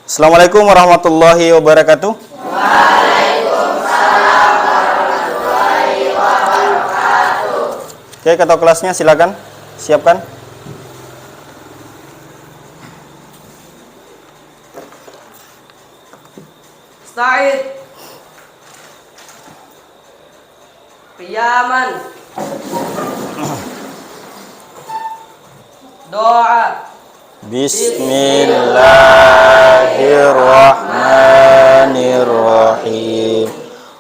Assalamualaikum warahmatullahi wabarakatuh. Oke, ketua kelasnya silakan siapkan. Sa'id Qiyaman Doa Bismillahirrahmanirrahim.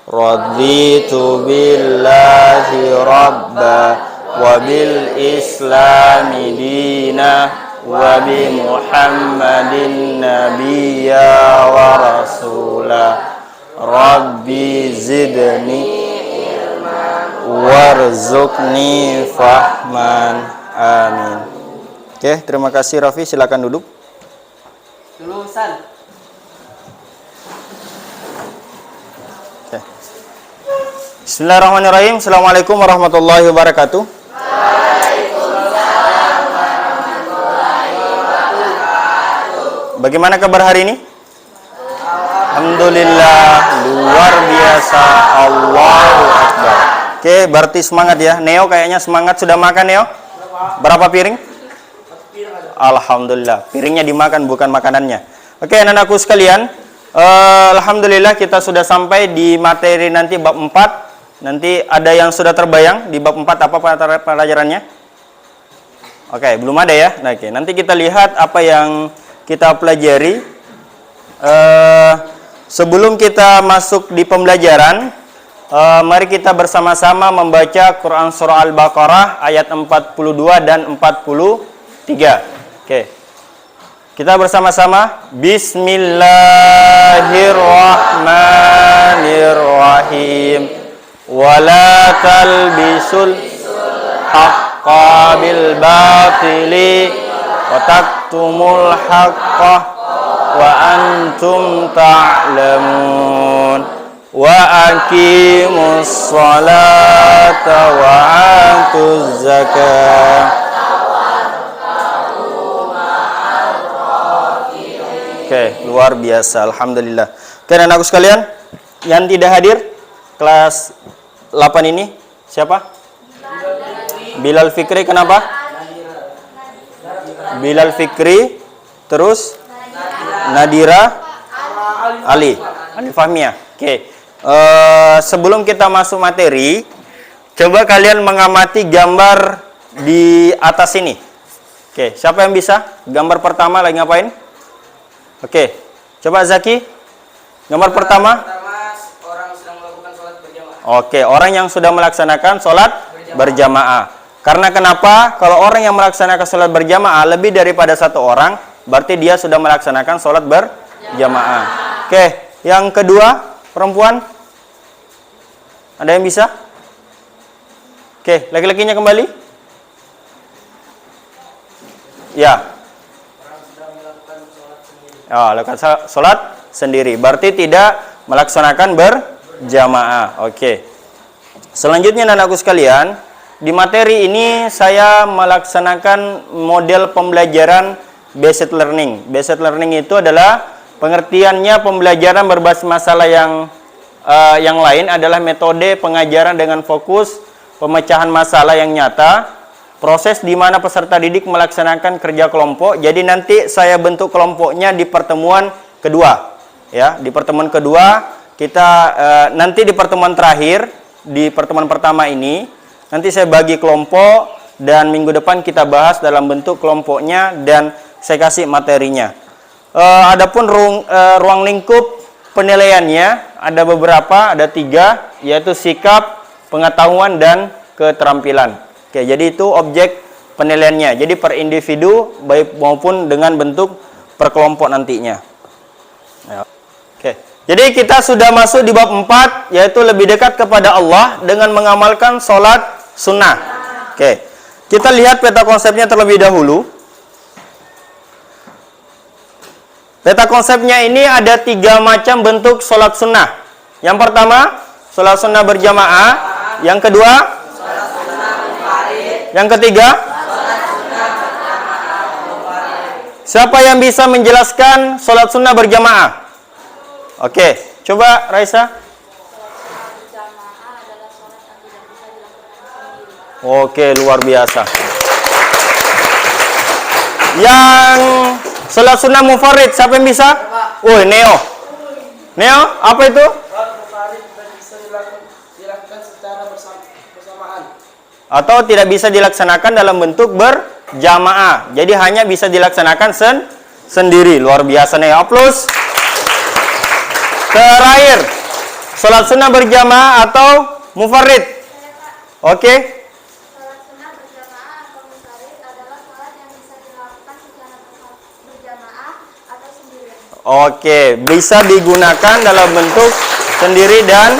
Raditu billahi rabba wa bil islami dina wa bi Muhammadin nabiyya wa rasula. Rabbi zidni warzuqni fahman. Amin. Oke, terima kasih Raffi, silakan duduk. Lulusan Oke. Bismillahirrahmanirrahim. Assalamualaikum warahmatullahi wabarakatuh. Waalaikumsalam warahmatullahi wabarakatuh. Bagaimana kabar hari ini? Alhamdulillah, luar biasa. Allahu Akbar. Oke, berarti semangat ya. Neo kayaknya semangat. Sudah makan Neo? Berapa piring? Alhamdulillah, piringnya dimakan bukan makanannya. Oke, anak-anakku sekalian, alhamdulillah kita sudah sampai di materi nanti bab 4. Nanti ada yang sudah terbayang di bab 4 apa pelajarannya? Oke, belum ada ya. Nah, oke, nanti kita lihat apa yang kita pelajari. Sebelum kita masuk di pembelajaran, mari kita bersama-sama membaca Quran Surah Al-Baqarah ayat 42 dan 43. Oke. Kita bersama-sama. Bismillahirrahmanirrahim. Wala talbisul haqqa bil batili wa taktumul haqqa wa antum ta'lamun. Wa aqimus salata wa atuz zakah. Oke, luar biasa, alhamdulillah. Oke, dan aku sekalian yang tidak hadir kelas 8 ini siapa? Bilal Fikri. Kenapa? Bilal Fikri, terus Nadira Ali Fahmiyah. Oke. Sebelum kita masuk materi, coba kalian mengamati gambar di atas ini. Oke, siapa yang bisa? Gambar pertama lagi ngapain? Oke, coba Zaki. Gambar pertama. orang sedang melakukan sholat berjamaah. Oke, orang yang sudah melaksanakan sholat berjamaah. Karena kenapa? Kalau orang yang melaksanakan sholat berjamaah lebih daripada satu orang, berarti dia sudah melaksanakan sholat berjamaah. Oke, yang kedua, perempuan. Ada yang bisa? Oke, laki-lakinya kembali. Ya. Lakukan sholat sendiri. Berarti tidak melaksanakan berjamaah. Oke. Selanjutnya anakku sekalian, di materi ini saya melaksanakan model pembelajaran based learning. Based learning itu adalah pengertiannya pembelajaran berbasis masalah yang lain adalah metode pengajaran dengan fokus pemecahan masalah yang nyata. Proses di mana peserta didik melaksanakan kerja kelompok. Jadi nanti saya bentuk kelompoknya di pertemuan kedua. Ya, di pertemuan kedua kita nanti di pertemuan terakhir, di pertemuan pertama ini nanti saya bagi kelompok dan minggu depan kita bahas dalam bentuk kelompoknya dan saya kasih materinya. Adapun ruang lingkup penilaiannya ada beberapa, ada 3, yaitu sikap, pengetahuan dan keterampilan. Oke, jadi itu objek penilaiannya. Jadi per individu baik maupun dengan bentuk per kelompok nantinya. Ya. Oke. Jadi kita sudah masuk di bab 4, yaitu lebih dekat kepada Allah dengan mengamalkan sholat sunnah. Oke. Kita lihat peta konsepnya terlebih dahulu. Peta konsepnya ini ada 3 macam bentuk sholat sunnah. Yang pertama, sholat sunnah berjamaah. Yang kedua, yang ketiga, Siapa yang bisa menjelaskan sholat sunnah berjamaah? Oke, coba Raisa. Oke, luar biasa. Yang sholat sunnah mufarid, siapa yang bisa? Oh, Neo. Neo, apa itu? Mufarid bisa dilakukan secara bersamaan. Atau tidak bisa dilaksanakan dalam bentuk berjamaah. Jadi hanya bisa dilaksanakan sendiri. Luar biasa nih. Aplaus. Terakhir, sholat sunnah berjamaah atau mufarid? Oke. Sholat sunnah berjamaah atau munfarid adalah sholat yang bisa dilakukan secara berjamaah atau sendirian. Oke, bisa digunakan dalam bentuk sendiri dan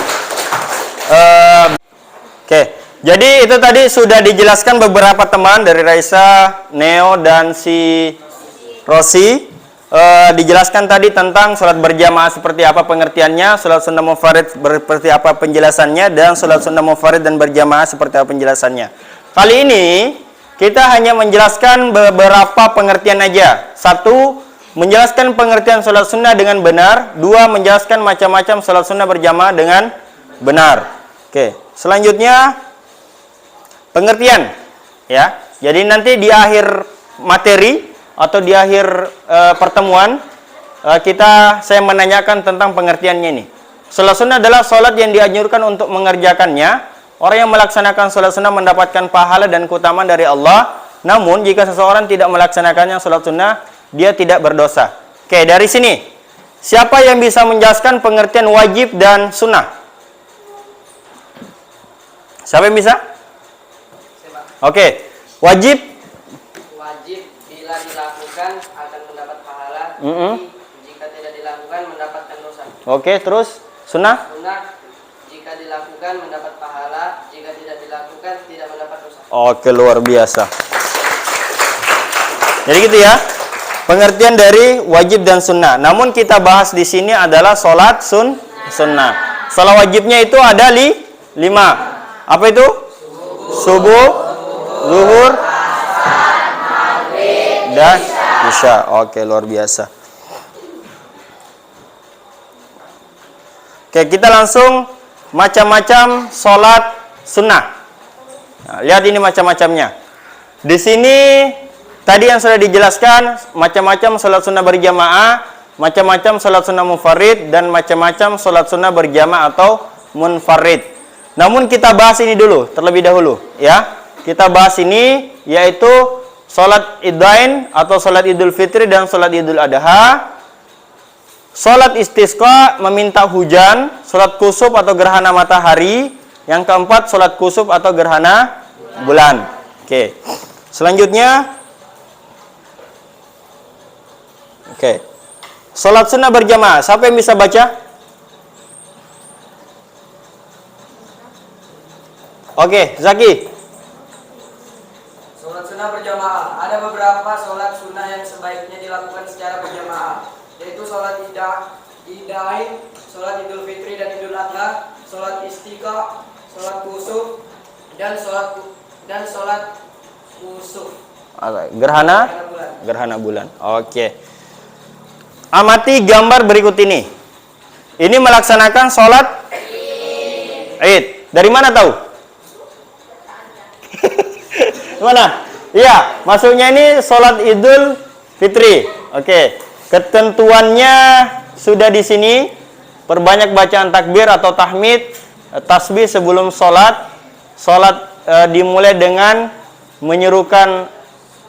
oke. Jadi itu tadi sudah dijelaskan beberapa teman dari Raisa, Neo dan si Rosi. Dijelaskan tadi tentang sholat berjamaah seperti apa pengertiannya, sholat sunnah mufarid seperti apa penjelasannya, dan sholat sunnah mufarid dan berjamaah seperti apa penjelasannya. Kali ini kita hanya menjelaskan beberapa pengertian aja. Satu, menjelaskan pengertian sholat sunnah dengan benar. Dua, menjelaskan macam-macam sholat sunnah berjamaah dengan benar. Oke, selanjutnya pengertian, ya. Jadi nanti di akhir materi atau di akhir pertemuan saya menanyakan tentang pengertiannya ini. Sholat sunnah adalah sholat yang dianjurkan untuk mengerjakannya. Orang yang melaksanakan sholat sunnah mendapatkan pahala dan keutamaan dari Allah. Namun jika seseorang tidak melaksanakannya sholat sunnah, dia tidak berdosa. Oke, dari sini siapa yang bisa menjelaskan pengertian wajib dan sunnah? Siapa yang bisa? Oke, wajib Bila dilakukan akan mendapat pahala, jika tidak dilakukan mendapatkan dosa. Oke, terus sunnah? Sunnah, jika dilakukan mendapat pahala, jika tidak dilakukan tidak mendapat dosa. Oke, luar biasa. Jadi gitu ya, pengertian dari wajib dan sunnah. Namun kita bahas di sini adalah sholat sunnah. Sholat wajibnya itu ada 5. Apa itu? Subuh, zuhur, dan isya. Oke, luar biasa. Oke, kita langsung macam-macam sholat sunnah. Nah, lihat ini macam-macamnya. Di sini tadi yang sudah dijelaskan macam-macam sholat sunnah berjamaah, macam-macam sholat sunnah mufarid, dan macam-macam sholat sunnah berjamaah atau munfarid. Namun kita bahas ini dulu terlebih dahulu, ya. Kita bahas ini yaitu sholat Idain atau sholat Idul Fitri dan sholat Idul Adha, sholat istisqa meminta hujan, sholat kusuf atau gerhana matahari, yang keempat sholat kusuf atau gerhana bulan. Oke, selanjutnya, sholat sunnah berjamaah. Siapa yang bisa baca? Oke, Zaki. Sholat sunnah berjamaah. Ada beberapa sholat sunnah yang sebaiknya dilakukan secara berjamaah, yaitu sholat Idain, sholat Idul Fitri dan Idul Adha, sholat Istiqa, sholat kusuf, dan sholat kusuf. Gerhana bulan. Oke. Amati gambar berikut ini. Ini melaksanakan sholat Id. Dari mana tahu? Mana? Iya, maksudnya ini sholat Idul Fitri. Oke, ketentuannya sudah di sini. Perbanyak bacaan takbir atau tahmid, tasbih sebelum sholat. Sholat dimulai dengan menyerukan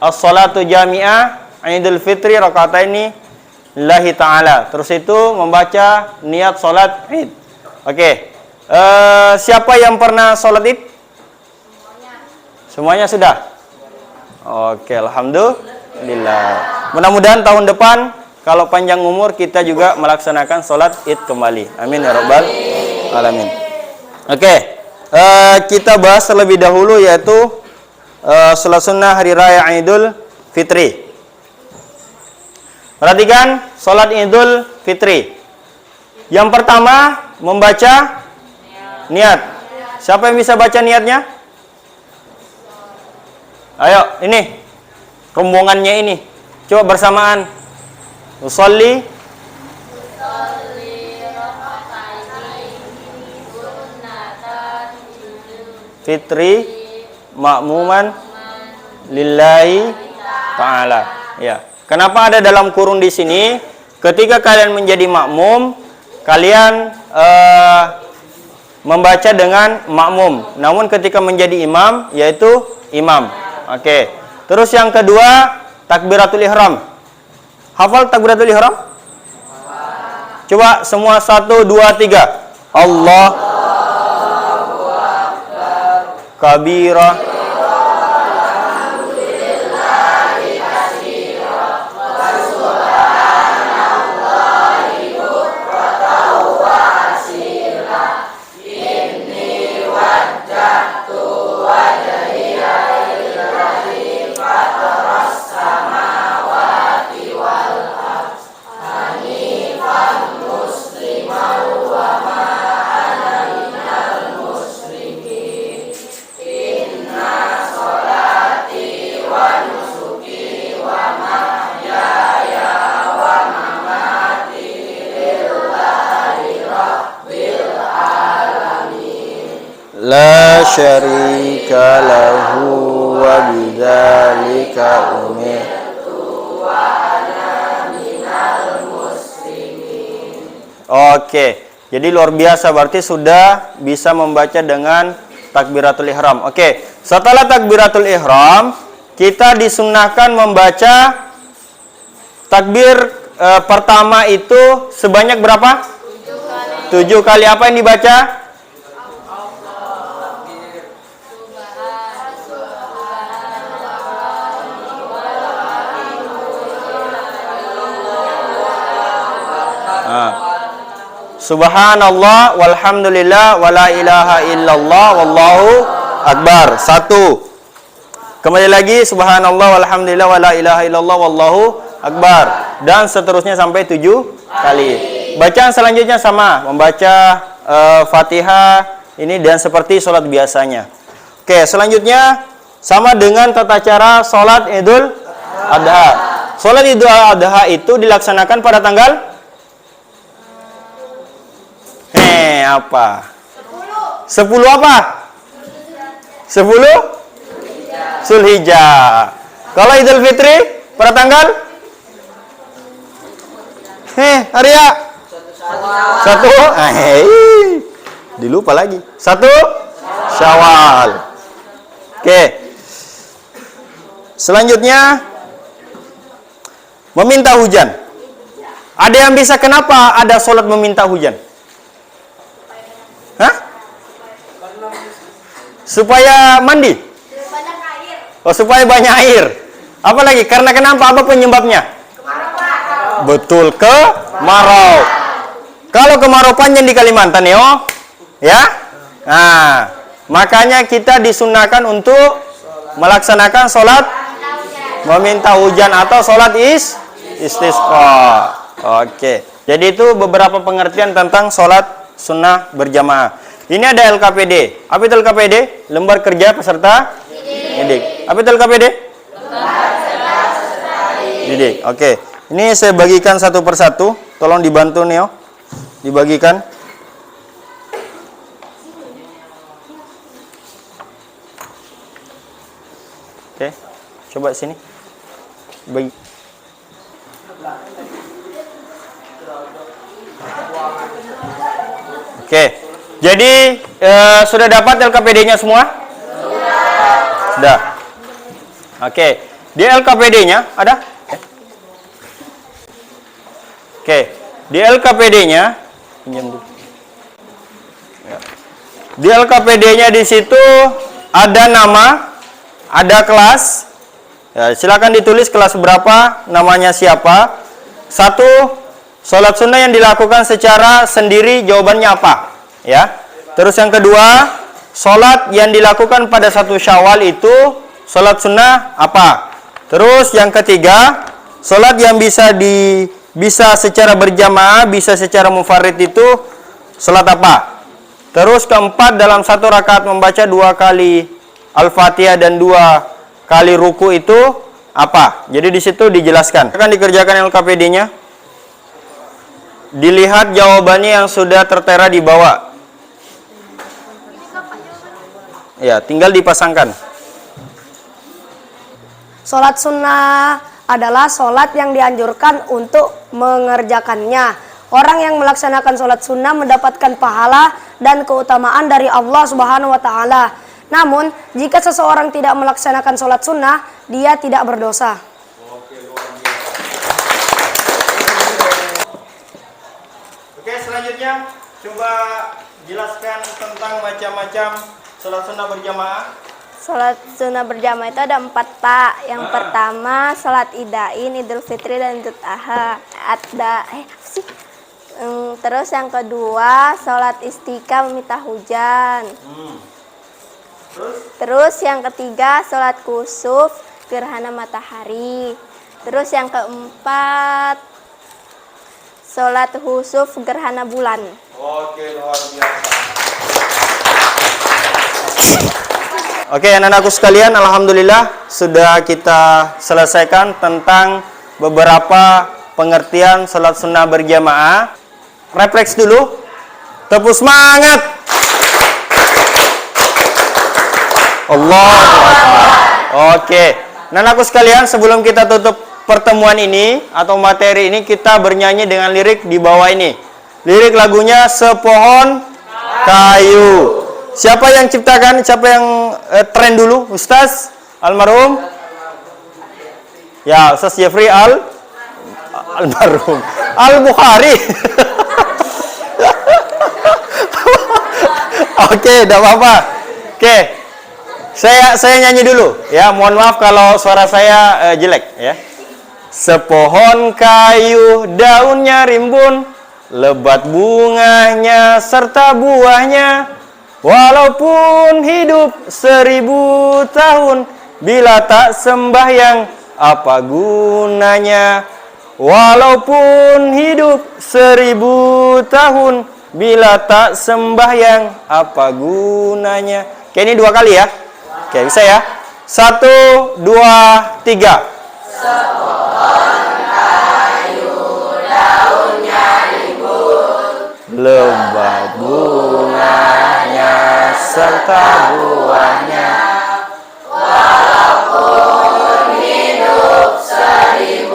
as-sholatu jami'ah Idul Fitri rakaataini lillahi ta'ala. Terus itu membaca niat sholat Id. Oke, siapa yang pernah sholat Id? Semuanya sudah? Oke, alhamdulillah. Mudah-mudahan tahun depan kalau panjang umur kita juga melaksanakan sholat Id kembali. Amin ya rabbal alamin. Oke, kita bahas terlebih dahulu yaitu sholat sunnah hari raya Idul Fitri. Perhatikan sholat Idul Fitri. Yang pertama membaca niat. Siapa yang bisa baca niatnya? Ayo, ini rombongannya ini. Coba bersamaan. Usolli fitri makmuman lillahi ta'ala. Ya. Kenapa ada dalam kurung di sini? Ketika kalian menjadi makmum, kalian membaca dengan makmum. Namun ketika menjadi imam, yaitu imam. Oke. Terus yang kedua, takbiratul ihram. Hafal takbiratul ihram? Coba semua 1, 2, 3. Allah kabira. La syarika lahu wa bidzalika umirtu wa ana minal muslimin. Oke, jadi luar biasa, berarti sudah bisa membaca dengan takbiratul ihram. Oke, setelah takbiratul ihram, kita disunnahkan membaca takbir pertama itu sebanyak berapa? 7 kali. Apa yang dibaca? Subhanallah walhamdulillah wala ilaha illallah wallahu akbar. 1. Kembali lagi, subhanallah walhamdulillah wala ilaha illallah wallahu akbar, dan seterusnya sampai 7 kali. Bacaan selanjutnya sama, membaca Fatihah ini dan seperti sholat biasanya. Oke, selanjutnya sama dengan tata cara sholat Idul Adha. Sholat Idul Adha itu dilaksanakan pada tanggal apa? 10 apa? 10 Zulhijjah. Kalau Idul Fitri pada tanggal Arya 1 dilupa lagi. 1 Syawal. Oke. Selanjutnya meminta hujan. Ada yang bisa, kenapa ada sholat meminta hujan? Hah? Supaya mandi? Oh, supaya banyak air. Apa lagi? Karena kenapa? Apa penyebabnya? Kemarau. Betul, kemarau. Kalau kemarau panjang di Kalimantan, ya? Nah, makanya kita disunahkan untuk melaksanakan sholat meminta hujan atau sholat istisqa. Oke. Jadi itu beberapa pengertian tentang sholat sunnah berjamaah. Ini ada LKPD. Apa itu LKPD? Lembar kerja peserta didik. Apa itu LKPD? Lembar kerja peserta didik. Oke. Ini saya bagikan satu persatu. Tolong dibantu Neo. Dibagikan. Oke. Coba sini. Bagi. Oke, jadi sudah dapat LKPD-nya semua? Sudah. Oke, di LKPD-nya ada? Oke, di LKPD-nya pinjam dulu. Di LKPD-nya di situ ada nama, ada kelas. Ya, silakan ditulis kelas berapa, namanya siapa. 1. Sholat sunnah yang dilakukan secara sendiri, jawabannya apa? Ya. Terus yang kedua, sholat yang dilakukan pada 1 Syawal itu sholat sunnah apa? Terus yang ketiga, sholat yang bisa secara berjamaah, bisa secara mufarid itu sholat apa? Terus keempat, dalam 1 rakaat membaca 2 kali Al-Fatihah dan 2 kali ruku itu apa? Jadi di situ dijelaskan. Akan dikerjakan LKPD-nya. Dilihat jawabannya yang sudah tertera di bawah. Ya, tinggal dipasangkan. Sholat sunnah adalah sholat yang dianjurkan untuk mengerjakannya. Orang yang melaksanakan sholat sunnah mendapatkan pahala dan keutamaan dari Allah Subhanahu wa Ta'ala. Namun, jika seseorang tidak melaksanakan sholat sunnah, dia tidak berdosa. Oke, selanjutnya coba jelaskan tentang macam-macam sholat sunnah berjamaah. Sholat sunnah berjamaah itu ada 4, Pak. Yang pertama, sholat idain, Idul Fitri, dan Idul Adha. Terus yang kedua, sholat istiqa meminta hujan. Terus yang ketiga, sholat kusuf, gerhana matahari. Terus yang keempat, sholat khusuf, gerhana bulan. Oke, luar biasa. Oke, anak-anakku sekalian, alhamdulillah sudah kita selesaikan tentang beberapa pengertian sholat sunnah berjamaah. Refleks dulu. Tepuk semangat. Allahu Akbar. Oke. Anak-anakku sekalian, sebelum kita tutup pertemuan ini atau materi ini, kita bernyanyi dengan lirik di bawah ini. Lirik lagunya Sepohon Kayu. Siapa yang ciptakan? Siapa yang tren dulu? Ustaz almarhum? Ya, Ustaz Jeffrey almarhum. Al-Bukhari. Oke, tidak apa-apa. Oke. Saya nyanyi dulu ya. Mohon maaf kalau suara saya jelek ya. Sepohon kayu, daunnya rimbun, lebat bunganya serta buahnya. Walaupun hidup 1000 tahun, bila tak sembahyang, apa gunanya? Walaupun hidup 1000 tahun, bila tak sembahyang, apa gunanya? Oke, ini 2 kali ya. Oke, bisa ya. 1, 2, 3. Sepohon kayu, daunnya rimbun, lebat bunganya serta buahnya. Walaupun hidup 1000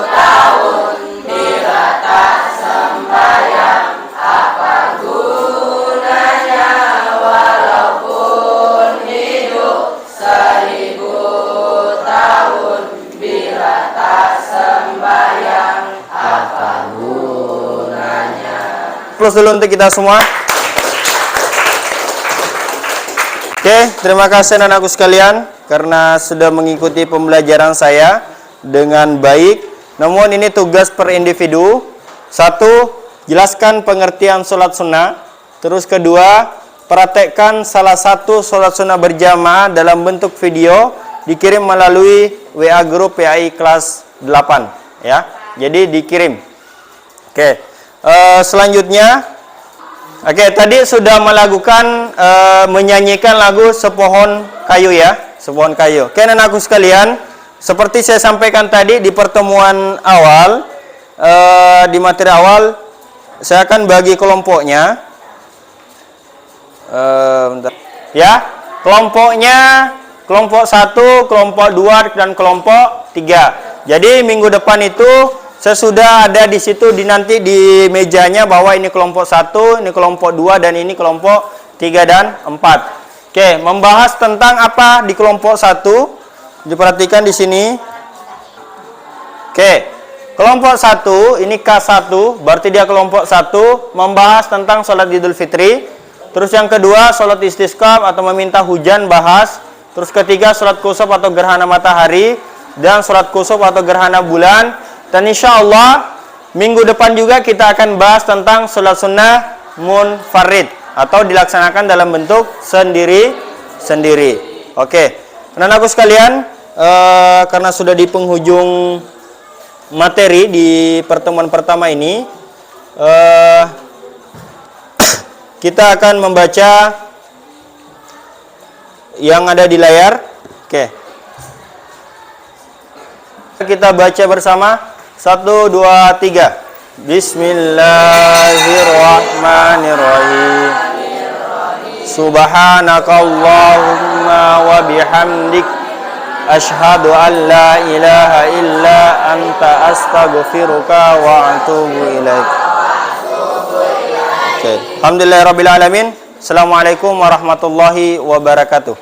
tahun, bila tak sembahyang, apa gunanya? Walaupun hidup 1000 tahun, bila tak sembahyang, apa gunanya? Plus dulu untuk kita semua. Oke, terima kasih anak-anakku sekalian karena sudah mengikuti pembelajaran saya dengan baik. Namun ini tugas per individu. 1, jelaskan pengertian sholat sunnah. Terus kedua, praktekkan salah satu sholat sunnah berjamaah dalam bentuk video, dikirim melalui WA grup PAI kelas 8 ya. Jadi dikirim. Oke. Selanjutnya, tadi sudah melakukan menyanyikan lagu Sepohon Kayu ya, Sepohon Kayu. Oke, anak-anakku sekalian, seperti saya sampaikan tadi di pertemuan awal, di materi awal, saya akan bagi kelompoknya. Ya, kelompoknya kelompok 1, kelompok 2, dan kelompok 3. Jadi minggu depan itu sesudah ada di situ nanti di mejanya bahwa ini kelompok 1, ini kelompok 2, dan ini kelompok 3 dan 4. Oke, membahas tentang apa di kelompok 1? Diperhatikan di sini. Oke, kelompok 1 ini K1, berarti dia kelompok 1 membahas tentang sholat Idul Fitri. Terus yang kedua sholat istisqa atau meminta hujan bahas. Terus ketiga sholat kusuf atau gerhana matahari dan sholat kusuf atau gerhana bulan. Dan insya Allah minggu depan juga kita akan bahas tentang sholat sunnah munfarid atau dilaksanakan dalam bentuk sendiri-sendiri. Oke, anak-anakku sekalian, karena sudah di penghujung materi di pertemuan pertama ini, kita akan membaca yang ada di layar. Oke. Kita baca bersama. 1, 2, 3. Bismillahirrahmanirrahim. Subhanakallahumma wa bihamdik asyhadu an la ilaha illa anta astaghfiruka wa atubu ilaik. Alhamdulillahirabbil alamin. Assalamualaikum warahmatullahi wabarakatuh.